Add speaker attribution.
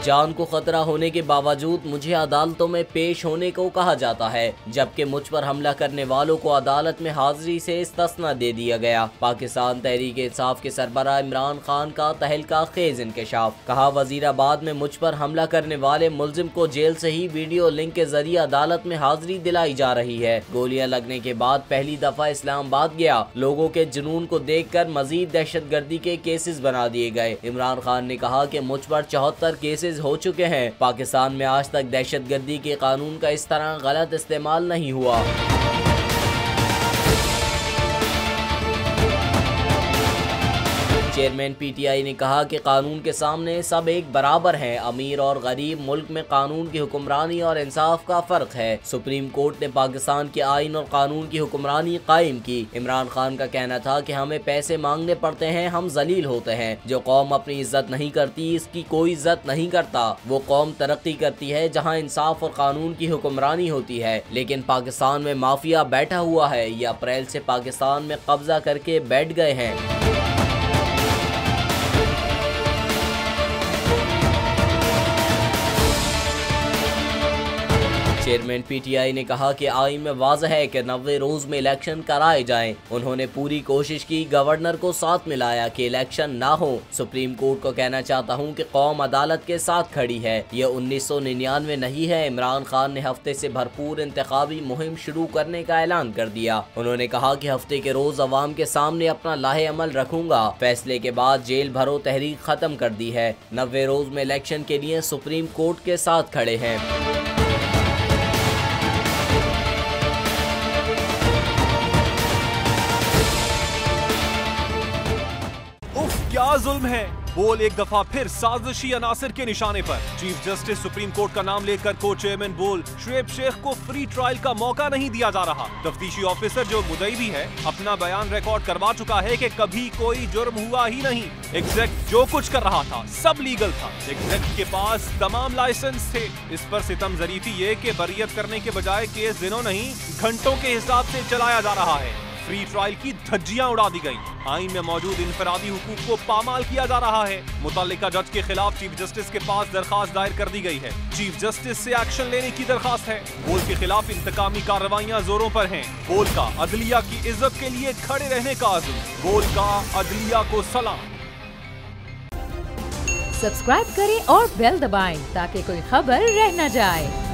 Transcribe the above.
Speaker 1: जान को खतरा होने के बावजूद मुझे अदालतों में पेश होने को कहा जाता है, जबकि मुझ पर हमला करने वालों को अदालत में हाजिरी से इस्तिस्ना दे दिया गया। पाकिस्तान तहरीक इंसाफ के सरबराह इमरान खान का तहलका खेज इंकशाफ। कहा, वजीराबाद में मुझ पर हमला करने वाले मुलजिम को जेल से ही वीडियो लिंक के जरिए अदालत में हाजिरी दिलाई जा रही है। गोलियां लगने के बाद पहली दफा इस्लामाबाद गया। लोगों के जुनून को देखकर मजीद दहशतगर्दी के केसेस बना दिए गए। इमरान खान ने कहा कि मुझ पर 74 केसेस हो चुके हैं। पाकिस्तान में आज तक दहशतगर्दी के कानून का इस तरह गलत इस्तेमाल नहीं हुआ। चेयरमैन पीटीआई ने कहा कि कानून के सामने सब एक बराबर हैं। अमीर और गरीब मुल्क में कानून की हुक्मरानी और इंसाफ का फर्क है। सुप्रीम कोर्ट ने पाकिस्तान के आइन और कानून की हुक्मरानी कायम की। इमरान खान का कहना था कि हमें पैसे मांगने पड़ते हैं, हम जलील होते हैं। जो कौम अपनी इज्जत नहीं करती, इसकी कोई इज्जत नहीं करता। वो कौम तरक्की करती है जहाँ इंसाफ और कानून की हुक्मरानी होती है। लेकिन पाकिस्तान में माफिया बैठा हुआ है। ये अप्रैल से पाकिस्तान में कब्जा करके बैठ गए हैं। चेयरमैन पीटीआई ने कहा कि आइन में वाज़ह है कि 90 रोज में इलेक्शन कराए जाएं। उन्होंने पूरी कोशिश की, गवर्नर को साथ मिलाया कि इलेक्शन ना हो। सुप्रीम कोर्ट को कहना चाहता हूं कि कौम अदालत के साथ खड़ी है। यह 1999 नहीं है। इमरान खान ने हफ्ते से भरपूर इंतखाबी मुहिम शुरू करने का ऐलान कर दिया। उन्होंने कहा कि हफ्ते के रोज अवाम के सामने अपना लाहे अमल रखूंगा। फैसले के बाद जेल भरो तहरीक खत्म कर दी है। 90 रोज में इलेक्शन के लिए सुप्रीम कोर्ट के साथ खड़े हैं।
Speaker 2: क्या जुल्म है। बोल एक दफा फिर साजिशी अनासर के निशाने पर। चीफ जस्टिस सुप्रीम कोर्ट का नाम लेकर को चेयरमैन बोल शुएब शेख को फ्री ट्रायल का मौका नहीं दिया जा रहा। तफ्तीशी ऑफिसर जो मुद्दई भी है अपना बयान रिकॉर्ड करवा चुका है कि कभी कोई जुर्म हुआ ही नहीं। एग्जैक्ट जो कुछ कर रहा था सब लीगल था। एग्जैक्ट के पास तमाम लाइसेंस थे। इस पर सितम जरीफी ये कि बरियत करने के बजाय केस दिनों नहीं घंटों के हिसाब से चलाया जा रहा है। फ्री ट्रायल की धज्जियां उड़ा दी गई। आइन में मौजूद इनफरादी हुकूक को पामाल किया जा रहा है। मुतल्लिका जज के खिलाफ चीफ जस्टिस के पास दरखास्त दायर कर दी गई है। चीफ जस्टिस से एक्शन लेने की दरखास्त है। बोल के खिलाफ इंतकामी कार्रवाइयां जोरों पर हैं। बोल का अदलिया की इज्जत के लिए खड़े रहने का अज़्म। बोल का अदलिया को सलाम।
Speaker 3: सब्सक्राइब करें और बेल दबाएं ताकि कोई खबर रह न जाए।